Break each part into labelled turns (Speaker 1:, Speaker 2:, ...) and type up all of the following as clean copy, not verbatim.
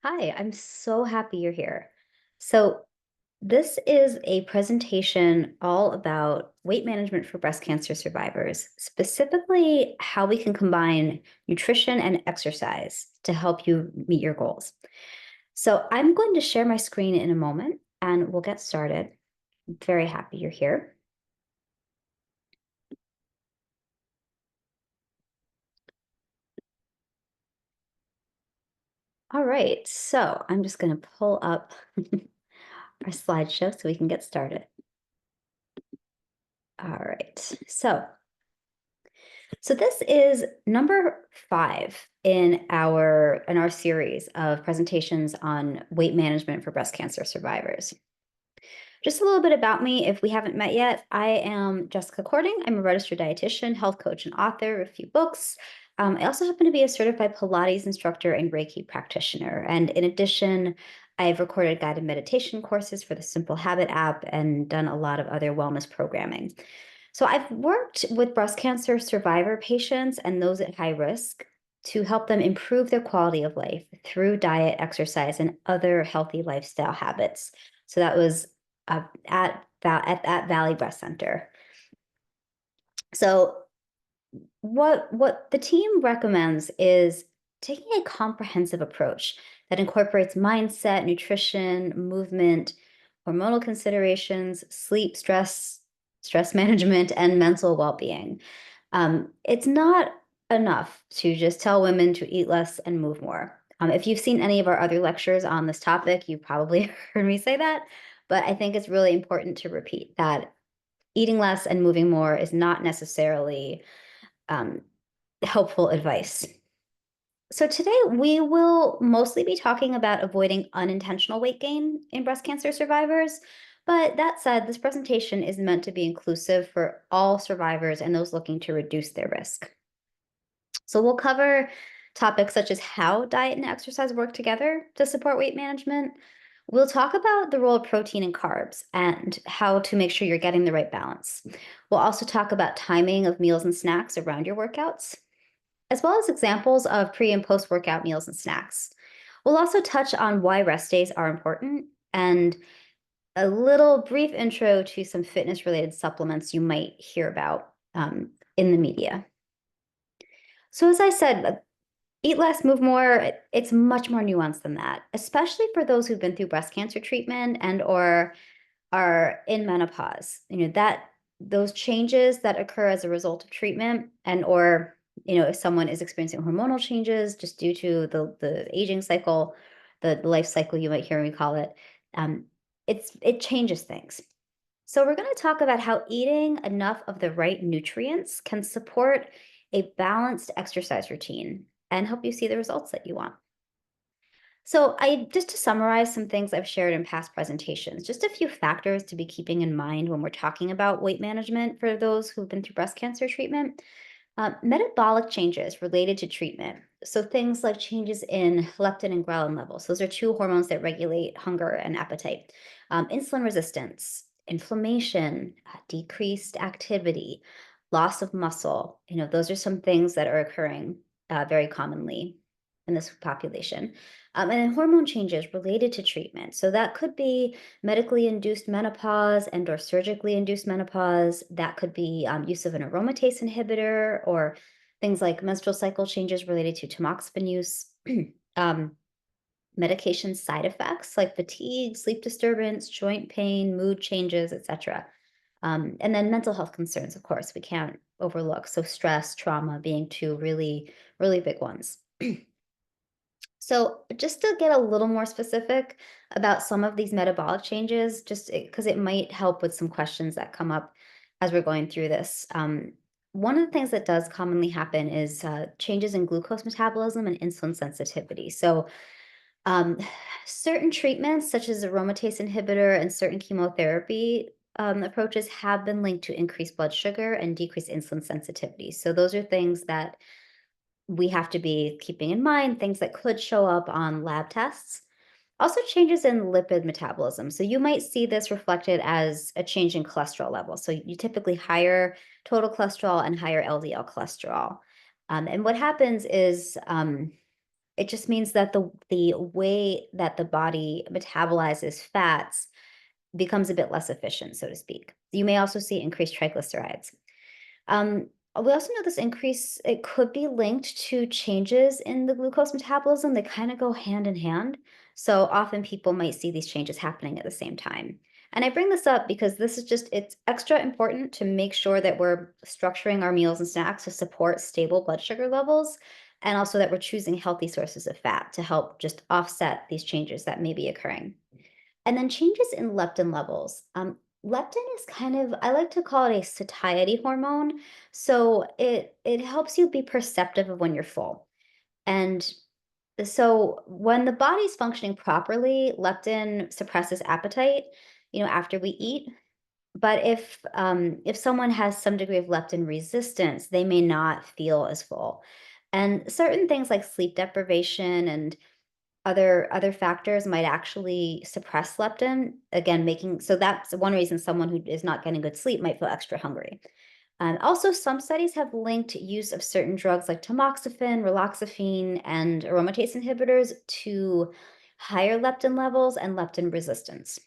Speaker 1: Hi, I'm so happy you're here. So, this is a presentation all about weight management for breast cancer survivors, specifically how we can combine nutrition and exercise to help you meet your goals. So, I'm going to share my screen in a moment and we'll get started. I'm very happy you're here. All right, so I'm just going to pull up our slideshow so we can get started. All right, so this is number 5 in our series of presentations on weight management for breast cancer survivors. Just a little bit about me, if we haven't met yet. I am Jessica Cording. I'm a registered dietitian, health coach, and author of a few books. I also happen to be a certified Pilates instructor and Reiki practitioner. And in addition, I've recorded guided meditation courses for the Simple Habit app and done a lot of other wellness programming. So I've worked with breast cancer survivor patients and those at high risk to help them improve their quality of life through diet, exercise, and other healthy lifestyle habits. So that was at Valley Breast Center. So what the team recommends is taking a comprehensive approach that incorporates mindset, nutrition, movement, hormonal considerations, sleep, stress management, and mental well-being. It's not enough to just tell women to eat less and move more. If you've seen any of our other lectures on this topic, you've probably heard me say that, but I think it's really important to repeat that eating less and moving more is not necessarily um, helpful advice. So today we will mostly be talking about avoiding unintentional weight gain in breast cancer survivors. But that said, this presentation is meant to be inclusive for all survivors and those looking to reduce their risk. So we'll cover topics such as how diet and exercise work together to support weight management. We'll talk about the role of protein and carbs and how to make sure you're getting the right balance. We'll also talk about timing of meals and snacks around your workouts, as well as examples of pre and post workout meals and snacks. We'll also touch on why rest days are important and a little brief intro to some fitness related supplements you might hear about in the media. So, as I said, eat less, move more. It's much more nuanced than that, especially for those who've been through breast cancer treatment and or are in menopause. That those changes that occur as a result of treatment and or if someone is experiencing hormonal changes just due to the aging cycle, the life cycle you might hear me call it, um, it changes things. So we're going to talk about how eating enough of the right nutrients can support a balanced exercise routine and help you see the results that you want. So I just to summarize some things I've shared in past presentations, just a few factors to be keeping in mind when we're talking about weight management for those who've been through breast cancer treatment. Metabolic changes related to treatment. So things like changes in leptin and ghrelin levels. Those are two hormones that regulate hunger and appetite. Insulin resistance, inflammation, decreased activity, loss of muscle. Those are some things that are occurring very commonly in this population. And then hormone changes related to treatment. So that could be medically induced menopause and or surgically induced menopause. That could be use of an aromatase inhibitor or things like menstrual cycle changes related to tamoxifen use. um, Medication side effects like fatigue, sleep disturbance, joint pain, mood changes, etc. And then mental health concerns, of course, we can't overlook. So stress, trauma being two really, really big ones. So, just to get a little more specific about some of these metabolic changes, just because it might help with some questions that come up as we're going through this. One of the things that does commonly happen is changes in glucose metabolism and insulin sensitivity. So, um, certain treatments, such as aromatase inhibitor and certain chemotherapy approaches, have been linked to increased blood sugar and decreased insulin sensitivity. So, those are things that we have to be keeping in mind, things that could show up on lab tests. Also, changes in lipid metabolism. So, you might see this reflected as a change in cholesterol level. So, you typically higher total cholesterol and higher LDL cholesterol. And what happens is It just means that the way that the body metabolizes fats becomes a bit less efficient, so to speak. You may also see increased triglycerides. Um, we also know this increase, it could be linked to changes in the glucose metabolism. They kind of go hand in hand. So often people might see these changes happening at the same time. And I bring this up because this is just, it's extra important to make sure that we're structuring our meals and snacks to support stable blood sugar levels, and also that we're choosing healthy sources of fat to help just offset these changes that may be occurring. And then changes in leptin levels. Leptin is kind of, I like to call it a satiety hormone. So it helps you be perceptive of when you're full. And so when the body's functioning properly, leptin suppresses appetite, after we eat. But if someone has some degree of leptin resistance, they may not feel as full. And certain things like sleep deprivation and other factors might actually suppress leptin, again, making so that's one reason someone who is not getting good sleep might feel extra hungry. Also, some studies have linked use of certain drugs like tamoxifen, raloxifene, and aromatase inhibitors to higher leptin levels and leptin resistance.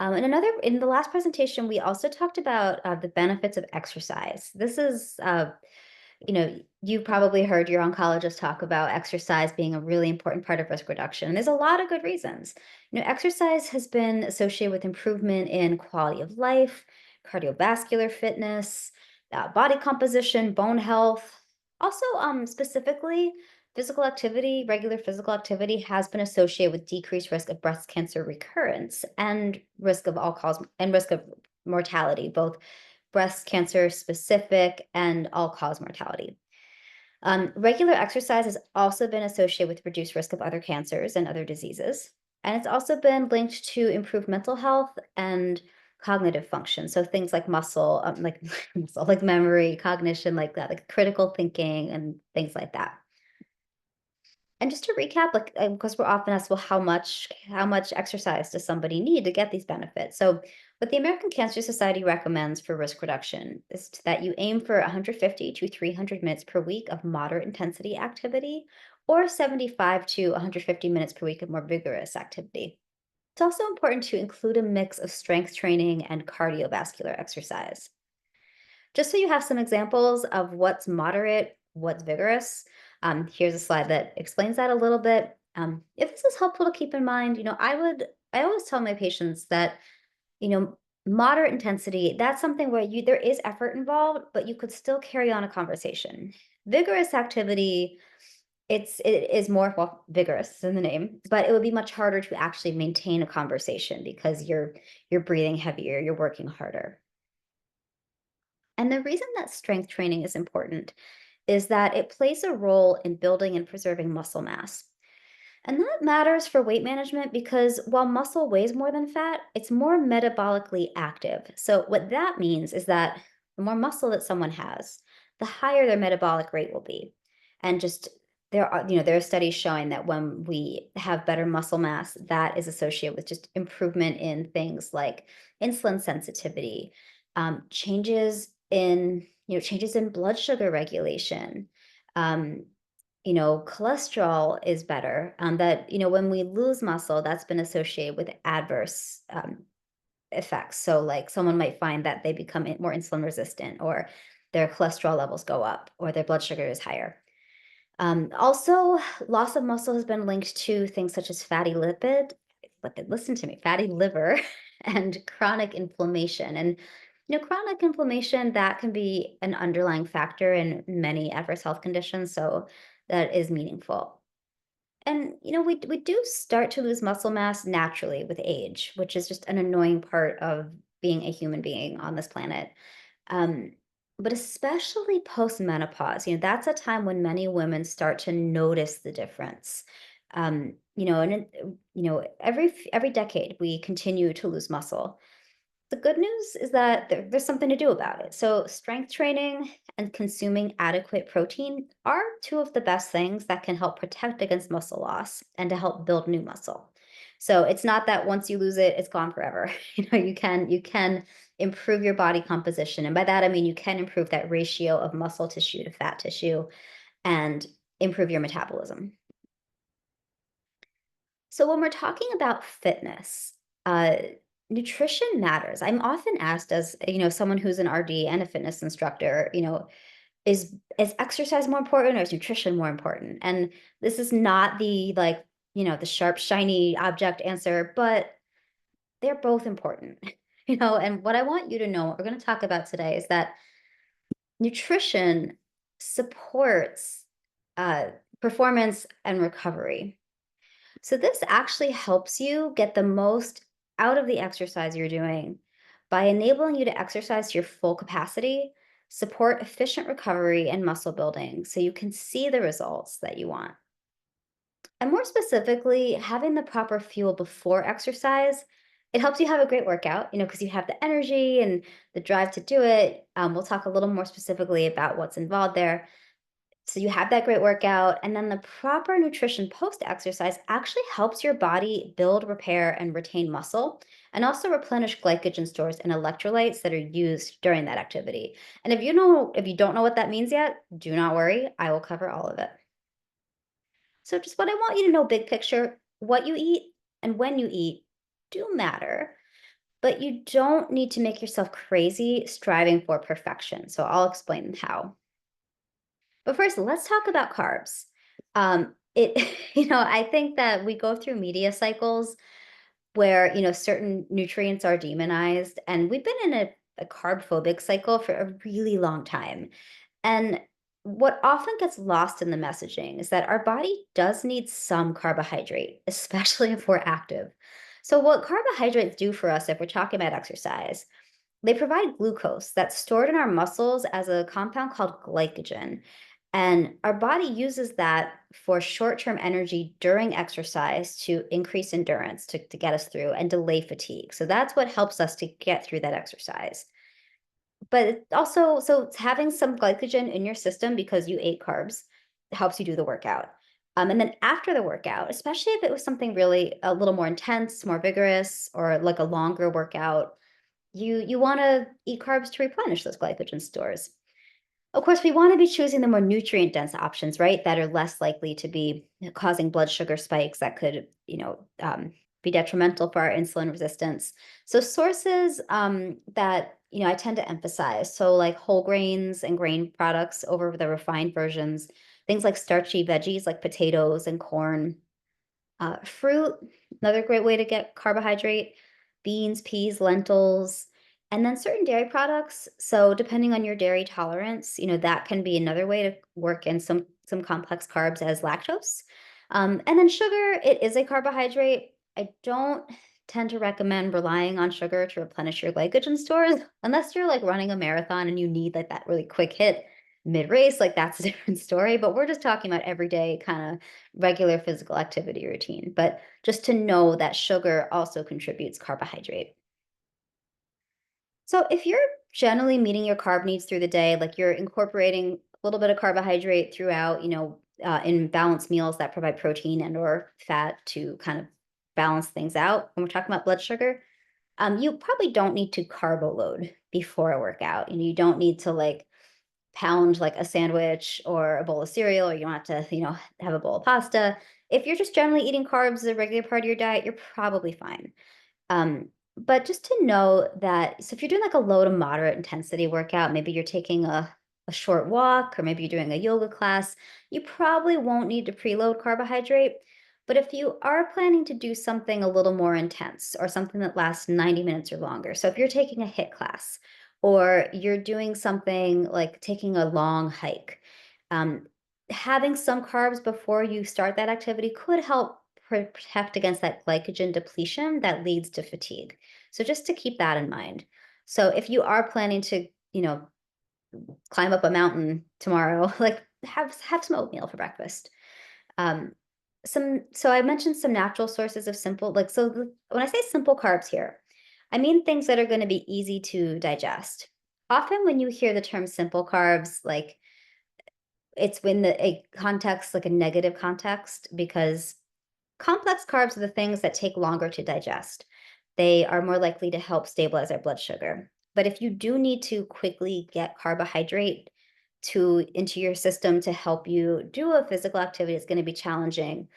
Speaker 1: In the last presentation, we also talked about the benefits of exercise. This is you probably heard your oncologist talk about exercise being a really important part of risk reduction. And there's a lot of good reasons. Exercise has been associated with improvement in quality of life, cardiovascular fitness, body composition, bone health. Also, specifically, regular physical activity has been associated with decreased risk of breast cancer recurrence and risk of all cause and risk of mortality, both breast cancer specific and all cause mortality. Regular exercise has also been associated with reduced risk of other cancers and other diseases. And it's also been linked to improved mental health and cognitive function. So things like muscle, like memory, cognition, like that, like critical thinking and things like that. And just to recap, like, because we're often asked, well, how much exercise does somebody need to get these benefits? So, what the American Cancer Society recommends for risk reduction is that you aim for 150 to 300 minutes per week of moderate intensity activity, or 75 to 150 minutes per week of more vigorous activity. It's also important to include a mix of strength training and cardiovascular exercise. Just so you have some examples of what's moderate, what's vigorous, here's a slide that explains that a little bit. If this is helpful to keep in mind, I always tell my patients that, you know, moderate intensity, that's something where there is effort involved, but you could still carry on a conversation. Vigorous activity, it is more, well, vigorous in the name, but it would be much harder to actually maintain a conversation because you're breathing heavier, you're working harder. And the reason that strength training is important is that it plays a role in building and preserving muscle mass. And that matters for weight management because while muscle weighs more than fat, it's more metabolically active. So, what that means is that the more muscle that someone has, the higher their metabolic rate will be. And just there are studies showing that when we have better muscle mass, that is associated with just improvement in things like insulin sensitivity, changes in blood sugar regulation, um, cholesterol is better. When we lose muscle, that's been associated with adverse effects. So, like, someone might find that they become more insulin resistant, or their cholesterol levels go up, or their blood sugar is higher. Also, loss of muscle has been linked to things such as listen to me, fatty liver, and chronic inflammation. And chronic inflammation, that can be an underlying factor in many adverse health conditions. So that is meaningful. And we do start to lose muscle mass naturally with age, which is just an annoying part of being a human being on this planet. Um, but especially post-menopause, that's a time when many women start to notice the difference. Every decade we continue to lose muscle. The good news is that there's something to do about it. So, strength training and consuming adequate protein are two of the best things that can help protect against muscle loss and to help build new muscle. So, it's not that once you lose it, it's gone forever. You can improve your body composition, and by that I mean you can improve that ratio of muscle tissue to fat tissue, and improve your metabolism. So when we're talking about fitness, uh, nutrition matters. I'm often asked, as someone who's an RD and a fitness instructor, is exercise more important or is nutrition more important? And this is not the like, the sharp, shiny object answer, but they're both important. And what I want you to know, what we're going to talk about today is that nutrition supports uh, performance and recovery. So this actually helps you get the most out of the exercise you're doing by enabling you to exercise to your full capacity, support efficient recovery and muscle building so you can see the results that you want. And more specifically, having the proper fuel before exercise, it helps you have a great workout, because you have the energy and the drive to do it. We'll talk a little more specifically about what's involved there. So you have that great workout, and then the proper nutrition post-exercise actually helps your body build, repair, and retain muscle, and also replenish glycogen stores and electrolytes that are used during that activity. And if you don't know what that means yet, do not worry, I will cover all of it. So just what I want you to know, big picture, what you eat and when you eat do matter, but you don't need to make yourself crazy striving for perfection. So I'll explain how. But first, let's talk about carbs. I think that we go through media cycles where, certain nutrients are demonized, and we've been in a carb phobic cycle for a really long time. And what often gets lost in the messaging is that our body does need some carbohydrate, especially if we're active. So, what carbohydrates do for us if we're talking about exercise, they provide glucose that's stored in our muscles as a compound called glycogen. And our body uses that for short term energy during exercise to increase endurance, to get us through and delay fatigue. So that's what helps us to get through that exercise. But it also, so it's having some glycogen in your system because you ate carbs helps you do the workout. And then after the workout, especially if it was something really a little more intense, more vigorous, or like a longer workout, you want to eat carbs to replenish those glycogen stores. Of course, we want to be choosing the more nutrient dense options, right? That are less likely to be causing blood sugar spikes that could, be detrimental for our insulin resistance. So sources that I tend to emphasize, so like whole grains and grain products over the refined versions, things like starchy veggies like potatoes and corn, fruit, another great way to get carbohydrate, beans, peas, lentils, and then certain dairy products. So depending on your dairy tolerance, that can be another way to work in some complex carbs as lactose. And then sugar, it is a carbohydrate. I don't tend to recommend relying on sugar to replenish your glycogen stores unless you're like running a marathon and you need like that really quick hit mid-race, like that's a different story. But we're just talking about everyday kind of regular physical activity routine. But just to know that sugar also contributes carbohydrate. So if you're generally meeting your carb needs through the day, like you're incorporating a little bit of carbohydrate throughout, in balanced meals that provide protein and or fat to kind of balance things out. When we're talking about blood sugar, you probably don't need to carbo load before a workout. You don't need to like pound like a sandwich or a bowl of cereal, or you don't have to, have a bowl of pasta. If you're just generally eating carbs as a regular part of your diet, you're probably fine. But just to know that, so if you're doing like a low to moderate intensity workout, maybe you're taking a short walk, or maybe you're doing a yoga class, you probably won't need to preload carbohydrate. But if you are planning to do something a little more intense or something that lasts 90 minutes or longer, so if you're taking a HIIT class or you're doing something like taking a long hike, um, having some carbs before you start that activity could help protect against that glycogen depletion that leads to fatigue. So just to keep that in mind. So if you are planning to, climb up a mountain tomorrow, like have some oatmeal for breakfast. Um, so I mentioned some natural sources of simple, like when I say simple carbs here, I mean things that are going to be easy to digest. Often when you hear the term simple carbs, like it's when a context, like a negative context, because complex carbs are the things that take longer to digest. They are more likely to help stabilize our blood sugar. But if you do need to quickly get carbohydrate, to into your system to help you do a physical activity is going to be challenging.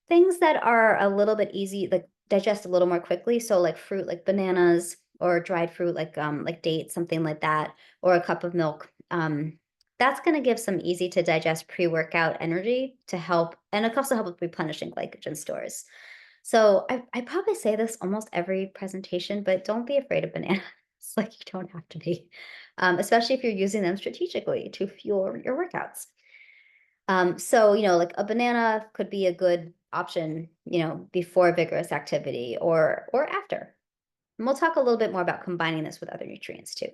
Speaker 1: Things that are a little bit easy, like digest a little more quickly, so like fruit, like bananas, or dried fruit, like dates, something like that, or a cup of milk. That's going to give some easy to digest pre-workout energy to help, and it can also help with replenishing glycogen stores. So I probably say this almost every presentation, but don't be afraid of bananas. Like you don't have to be, especially if you're using them strategically to fuel your workouts. So, like a banana could be a good option, before vigorous activity or after. And we'll talk a little bit more about combining this with other nutrients too.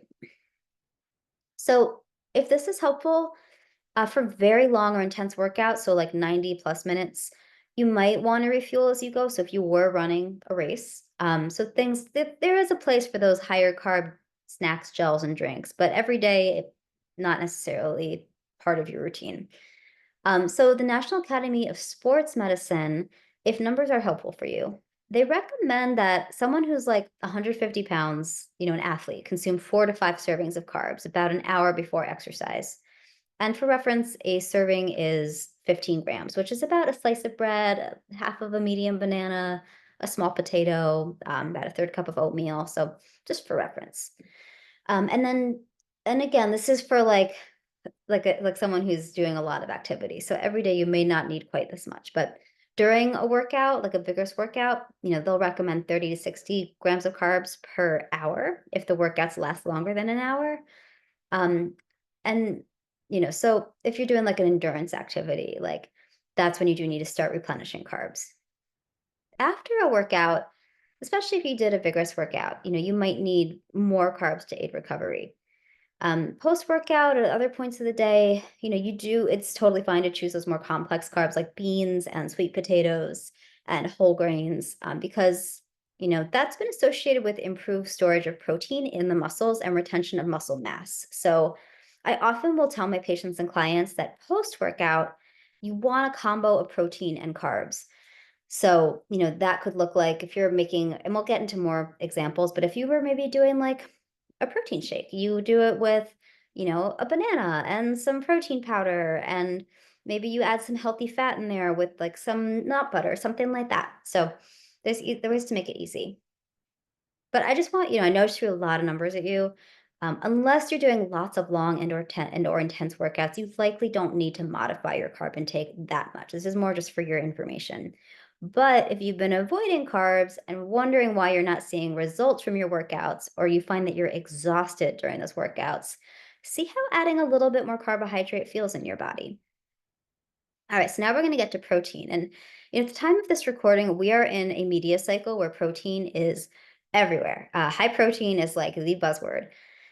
Speaker 1: So, if this is helpful for very long or intense workouts, so like 90 plus minutes, you might want to refuel as you go. So, if you were running a race, there is a place for those higher carb snacks, gels, and drinks, but every day, not necessarily part of your routine. So the National Academy of Sports Medicine, if numbers are helpful for you, they recommend that someone who's like 150 pounds, an athlete, consume 4 to 5 servings of carbs about an hour before exercise. And for reference, a serving is 15 grams, which is about a slice of bread, half of a medium banana, a small potato, about a third cup of oatmeal. So just for reference. And then, and again, this is for like someone who's doing a lot of activity. So every day you may not need quite this much, but during a workout, like a vigorous workout, they'll recommend 30 to 60 grams of carbs per hour if the workouts last longer than an hour. Um, and so if you're doing like an endurance activity, like that's when you do need to start replenishing carbs. After a workout, especially if you did a vigorous workout, you might need more carbs to aid recovery. Post workout at other points of the day, it's totally fine to choose those more complex carbs like beans and sweet potatoes and whole grains, because, that's been associated with improved storage of protein in the muscles and retention of muscle mass. So I often will tell my patients and clients that post workout, you want a combo of protein and carbs. So, that could look like if you're making, and we'll get into more examples, but if you were maybe doing like a protein shake, you do it with, a banana and some protein powder, and maybe you add some healthy fat in there with like some nut butter, something like that. So there are ways to make it easy. But I just want, I know I just threw a lot of numbers at you. Unless you're doing lots of long and or intense workouts, you likely don't need to modify your carb intake that much. This is more just for your information. But if you've been avoiding carbs and wondering why you're not seeing results from your workouts, or you find that you're exhausted during those workouts, see how adding a little bit more carbohydrate feels in your body. All right, so now we're going to get to protein. And at the time of this recording, we are in a media cycle where protein is everywhere. High protein is like the buzzword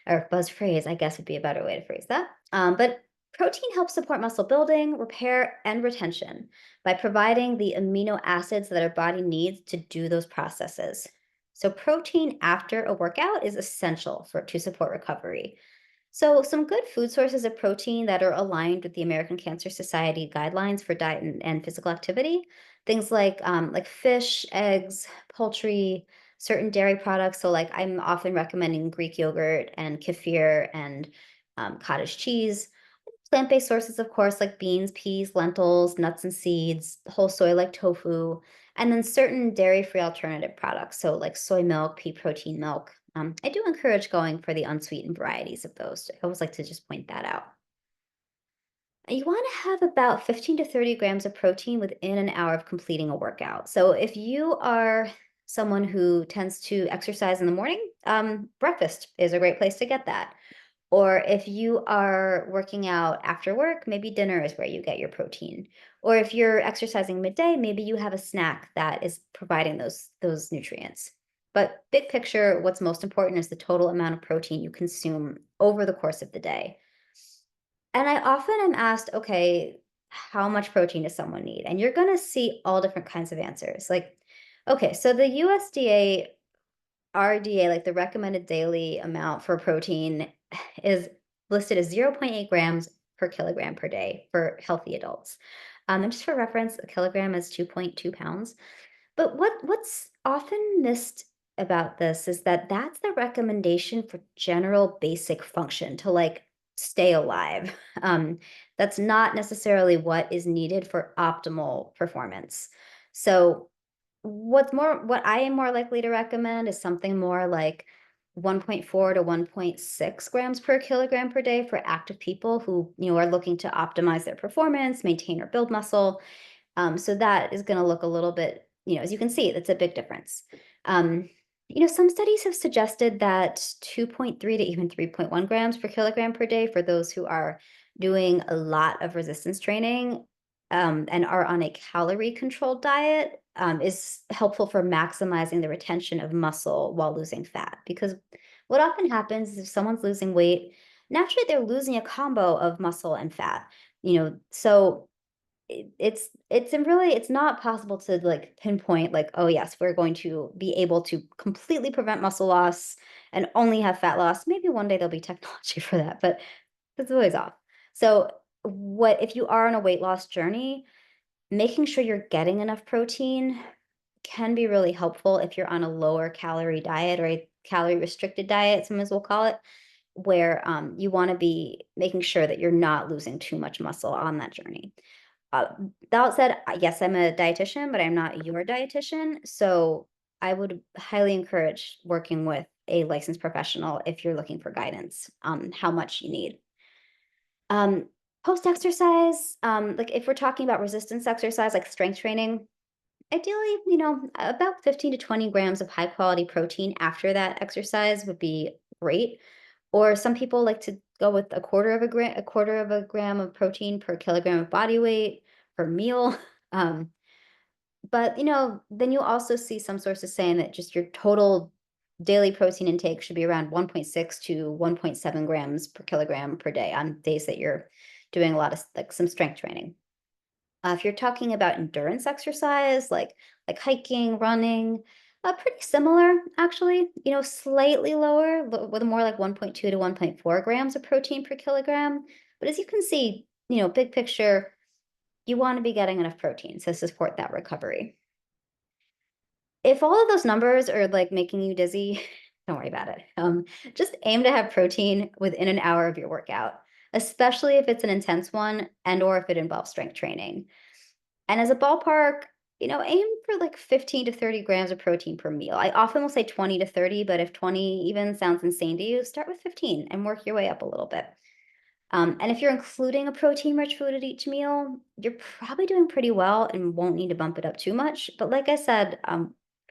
Speaker 1: or buzz phrase, I guess would be a better way to phrase that. But protein helps support muscle building, repair, and retention by providing the amino acids that our body needs to do those processes. So, protein after a workout is essential to support recovery. So, some good food sources of protein that are aligned with the American Cancer Society guidelines for diet and physical activity, things like fish, eggs, poultry, certain dairy products. So, like I'm often recommending Greek yogurt and kefir and cottage cheese. Plant-based sources, of course, like beans, peas, lentils, nuts and seeds, whole soy like tofu, and then certain dairy-free alternative products, so like soy milk, pea protein milk. I do encourage going for the unsweetened varieties of those. I always like to just point that out. You want to have about 15 to 30 grams of protein within an hour of completing a workout. So if you are someone who tends to exercise in the morning, breakfast is a great place to get that. Or if you are working out after work, maybe dinner is where you get your protein. Or if you're exercising midday, maybe you have a snack that is providing those nutrients. But big picture, what's most important is the total amount of protein you consume over the course of the day. And I often am asked, okay, how much protein does someone need? And you're going to see all different kinds of answers. Like, okay, so the USDA RDA, like the recommended daily amount for protein, is listed as zero point 0.8 grams per kilogram per day for healthy adults. And just for reference, a kilogram is 2.2 pounds. But what's often missed about this is that that's the recommendation for general basic function to like stay alive. Um, that's not necessarily what is needed for optimal performance. So what I am more likely to recommend is something more like 1.4 to 1.6 grams per kilogram per day for active people who, are looking to optimize their performance, maintain or build muscle. So that is going to look a little bit, as you can see, that's a big difference. Um, some studies have suggested that 2.3 to even 3.1 grams per kilogram per day for those who are doing a lot of resistance training, and are on a calorie controlled diet, is helpful for maximizing the retention of muscle while losing fat. Because what often happens is if someone's losing weight, naturally they're losing a combo of muscle and fat. So it's not possible to like pinpoint like, oh yes, we're going to be able to completely prevent muscle loss and only have fat loss. Maybe one day there'll be technology for that, but that's always off. So what if you are on a weight loss journey, making sure you're getting enough protein can be really helpful if you're on a lower calorie diet or a calorie restricted diet, sometimes we'll call it, where you want to be making sure that you're not losing too much muscle on that journey. Uh, that said, yes, I'm a dietitian, but I'm not your dietitian. So I would highly encourage working with a licensed professional if you're looking for guidance on how much you need. Um, Post exercise, like if we're talking about resistance exercise, like strength training, ideally, about 15 to 20 grams of high quality protein after that exercise would be great. Or some people like to go with a quarter of a gram of protein per kilogram of body weight per meal. Um, but then you also see some sources saying that just your total daily protein intake should be around 1.6 to 1.7 grams per kilogram per day on days that you're doing a lot of like some strength training. If you're talking about endurance exercise, like hiking, running, pretty similar actually. Slightly lower, with more like 1.2 to 1.4 grams of protein per kilogram. But as you can see, big picture, you want to be getting enough protein to support that recovery. If all of those numbers are like making you dizzy, don't worry about it. Just aim to have protein within an hour of your workout, especially if it's an intense one and or if it involves strength training. And as a ballpark, aim for like 15 to 30 grams of protein per meal. I often will say 20 to 30, but if 20 even sounds insane to you, start with 15 and work your way up a little bit. And if you're including a protein rich food at each meal, you're probably doing pretty well and won't need to bump it up too much. But like I said,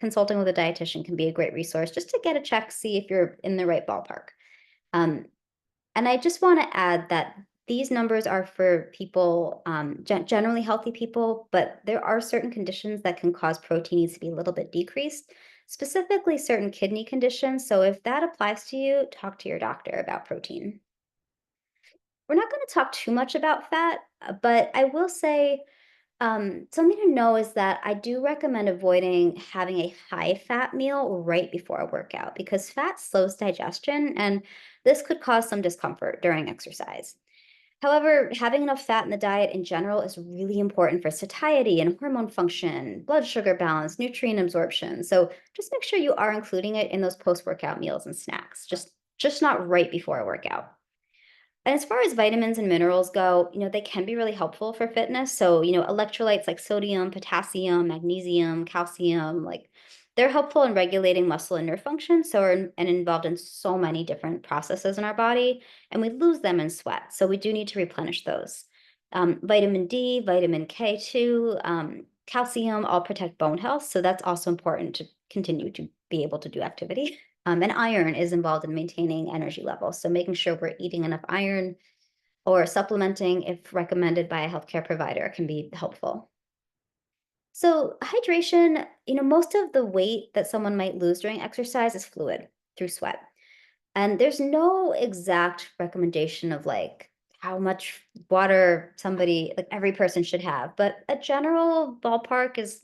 Speaker 1: consulting with a dietitian can be a great resource just to get a check, see if you're in the right ballpark. Um, and I just want to add that these numbers are for people, generally healthy people, but there are certain conditions that can cause protein needs to be a little bit decreased, specifically certain kidney conditions. So if that applies to you, talk to your doctor about protein. We're not going to talk too much about fat, but I will say something to know is that I do recommend avoiding having a high fat meal right before a workout because fat slows digestion and this could cause some discomfort during exercise. However, having enough fat in the diet in general is really important for satiety and hormone function, blood sugar balance, nutrient absorption. So just make sure you are including it in those post-workout meals and snacks, just not right before a workout. And as far as vitamins and minerals go, they can be really helpful for fitness. So, electrolytes like sodium, potassium, magnesium, calcium, like they're helpful in regulating muscle and nerve function. And involved in so many different processes in our body, and we lose them in sweat. So we do need to replenish those. Vitamin D, vitamin K2, calcium all protect bone health. So that's also important to continue to be able to do activity. And iron is involved in maintaining energy levels. So making sure we're eating enough iron or supplementing if recommended by a healthcare provider can be helpful. So hydration, most of the weight that someone might lose during exercise is fluid through sweat. And there's no exact recommendation of like how much water like every person should have, but a general ballpark is,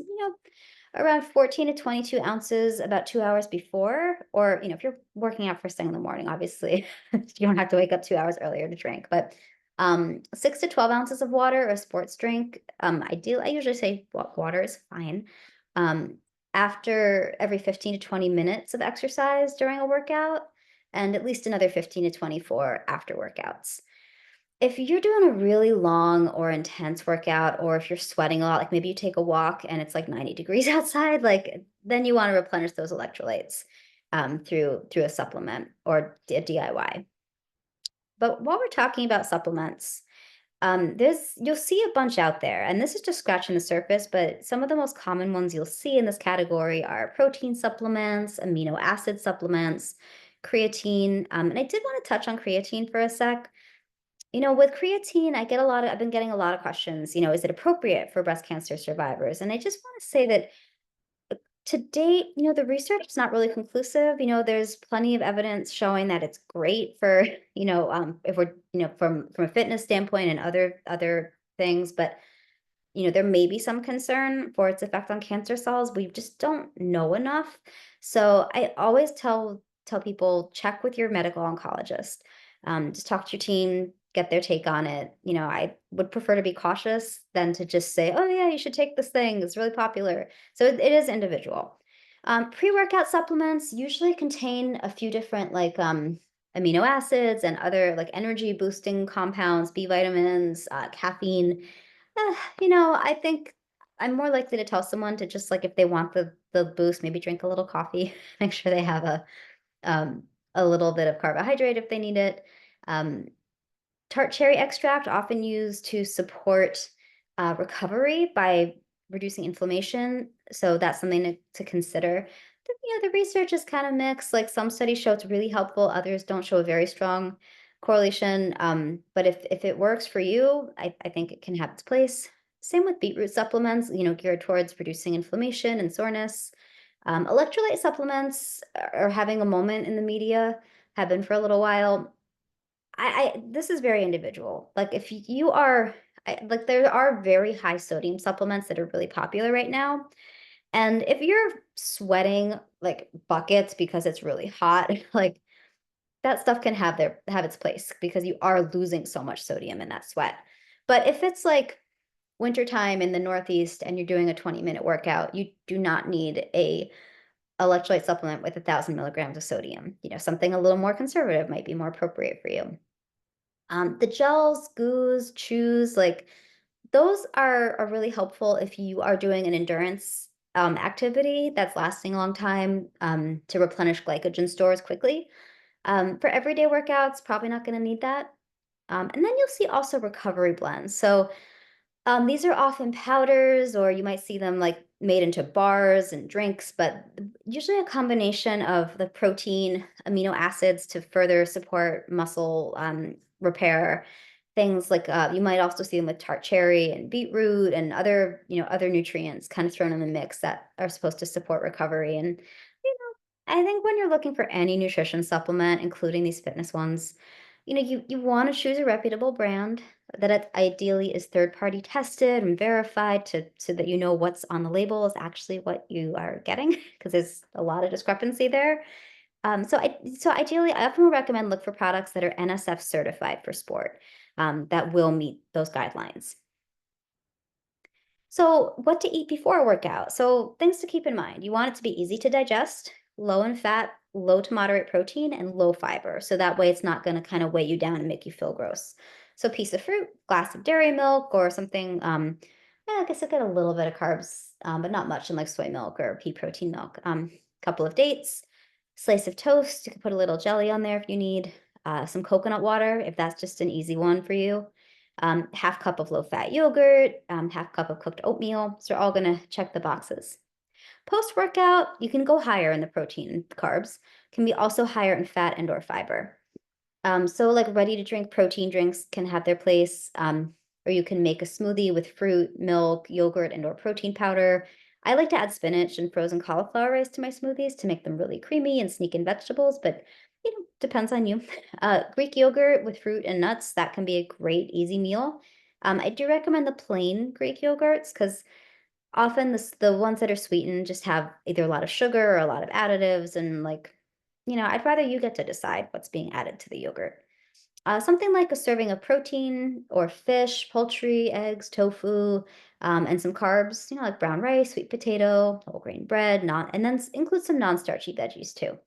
Speaker 1: around 14 to 22 ounces about 2 hours before, or, if you're working out first thing in the morning, obviously, you don't have to wake up 2 hours earlier to drink, but 6 to 12 ounces of water, a sports drink. I usually say water is fine. Um, After every 15 to 20 minutes of exercise during a workout, and at least another 15 to 24 after workouts. If you're doing a really long or intense workout, or if you're sweating a lot, like maybe you take a walk and it's like 90 degrees outside, like then you want to replenish those electrolytes through a supplement or a DIY. But while we're talking about supplements, there's you'll see a bunch out there, and this is just scratching the surface, but some of the most common ones you'll see in this category are protein supplements, amino acid supplements, creatine. And I did want to touch on creatine for a sec. With creatine, I've been getting a lot of questions, is it appropriate for breast cancer survivors? And I just want to say that to date, the research is not really conclusive. There's plenty of evidence showing that it's great for, if we're, from a fitness standpoint and other things, but there may be some concern for its effect on cancer cells. We just don't know enough. So I always tell people check with your medical oncologist. Just talk to your team, get their take on it. I would prefer to be cautious than to just say, "Oh yeah, you should take this thing. It's really popular." So it is individual. Pre-workout supplements usually contain a few different like amino acids and other like energy boosting compounds, B vitamins, caffeine. I think I'm more likely to tell someone to just like if they want the boost, maybe drink a little coffee, make sure they have um, a little bit of carbohydrate if they need it. Um, Tart cherry extract, often used to support recovery by reducing inflammation. So that's something to consider. The research is kind of mixed. Like some studies show it's really helpful, others don't show a very strong correlation. But if it works for you, I think it can have its place. Same with beetroot supplements, geared towards reducing inflammation and soreness. Electrolyte supplements are having a moment in the media, have been for a little while. I this is very individual. Like if you are like there are very high sodium supplements that are really popular right now. And if you're sweating like buckets because it's really hot, like that stuff can have its place because you are losing so much sodium in that sweat. But if it's like wintertime in the Northeast and you're doing a 20-minute workout, you do not need a electrolyte supplement with 1,000 milligrams of sodium. Something a little more conservative might be more appropriate for you. The gels, goos, chews, like those are really helpful if you are doing an endurance activity that's lasting a long time to replenish glycogen stores quickly. For everyday workouts, probably not going to need that. And then you'll see also recovery blends. So these are often powders, or you might see them like made into bars and drinks, but usually a combination of the protein, amino acids to further support muscle repair. Things like you might also see them with tart cherry and beetroot and other nutrients kind of thrown in the mix that are supposed to support recovery. And I think when you're looking for any nutrition supplement, including these fitness ones, you want to choose a reputable brand that ideally is third party tested and verified so that you know what's on the label is actually what you are getting because there's a lot of discrepancy there. So ideally, I often will recommend look for products that are NSF certified for sport that will meet those guidelines. So, what to eat before a workout? So, things to keep in mind. You want it to be easy to digest, low in fat, low to moderate protein, and low fiber. So that way it's not going to kind of weigh you down and make you feel gross. So, piece of fruit, glass of dairy milk, or something. I guess I get a little bit of carbs, but not much in like soy milk or pea protein milk. Couple of dates, slice of toast. You can put a little jelly on there if you need. Some coconut water, if that's just an easy one for you. Half cup of low-fat yogurt, half cup of cooked oatmeal. So they're all going to check the boxes. Post-workout, you can go higher in the protein and carbs, can be also higher in fat and or fiber. So like ready to drink protein drinks can have their place, or you can make a smoothie with fruit, milk, yogurt, and or protein powder. I like to add spinach and frozen cauliflower rice to my smoothies to make them really creamy and sneak in vegetables, but depends on you. Greek yogurt with fruit and nuts, that can be a great easy meal. I do recommend the plain Greek yogurts because often the ones that are sweetened just have either a lot of sugar or a lot of additives, and like, I'd rather you get to decide what's being added to the yogurt. Something like a serving of protein or fish, poultry, eggs, tofu, and some carbs, like brown rice, sweet potato, whole grain bread, and then include some non-starchy veggies too.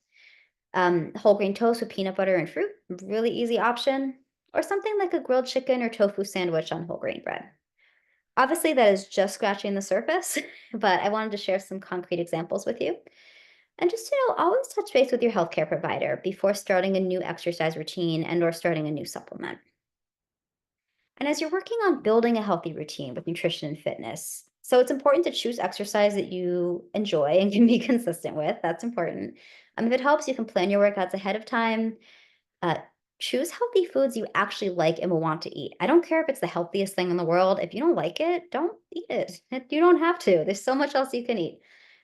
Speaker 1: Whole grain toast with peanut butter and fruit, really easy option. or something like a grilled chicken or tofu sandwich on whole grain bread. Obviously, that is just scratching the surface, but I wanted to share some concrete examples with you. And just always touch base with your healthcare provider before starting a new exercise routine and or starting a new supplement. And as you're working on building a healthy routine with nutrition and fitness, so it's important to choose exercise that you enjoy and can be consistent with. That's important. If it helps, you can plan your workouts ahead of time. Uh, Choose healthy foods you actually like and will want to eat. I don't care if it's the healthiest thing in the world. If you don't like it, don't eat it. You don't have to. There's so much else you can eat.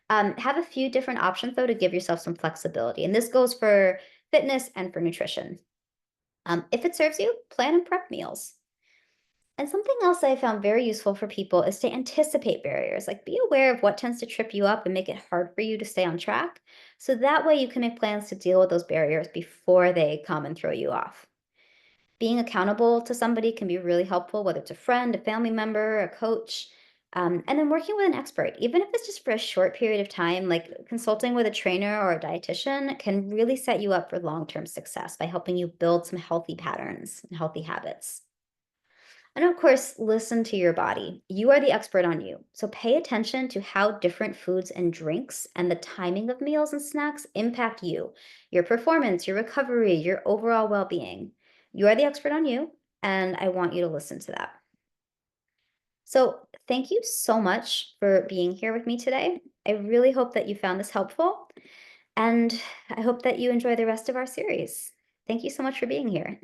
Speaker 1: Have a few different options though to give yourself some flexibility. And this goes for fitness and for nutrition. If it serves you, plan and prep meals. And something else I found very useful for people is to anticipate barriers. Like be aware of what tends to trip you up and make it hard for you to stay on track. So that way you can make plans to deal with those barriers before they come and throw you off. Being accountable to somebody can be really helpful, whether it's a friend, a family member, a coach. And then working with an expert, even if it's just for a short period of time, like consulting with a trainer or a dietitian, can really set you up for long term success by helping you build some healthy patterns and healthy habits. And of course, listen to your body. You are the expert on you. So pay attention to how different foods and drinks and the timing of meals and snacks impact you, your performance, your recovery, your overall well being. You are the expert on you, and I want you to listen to that. So, thank you so much for being here with me today. I really hope that you found this helpful, and I hope that you enjoy the rest of our series. Thank you so much for being here.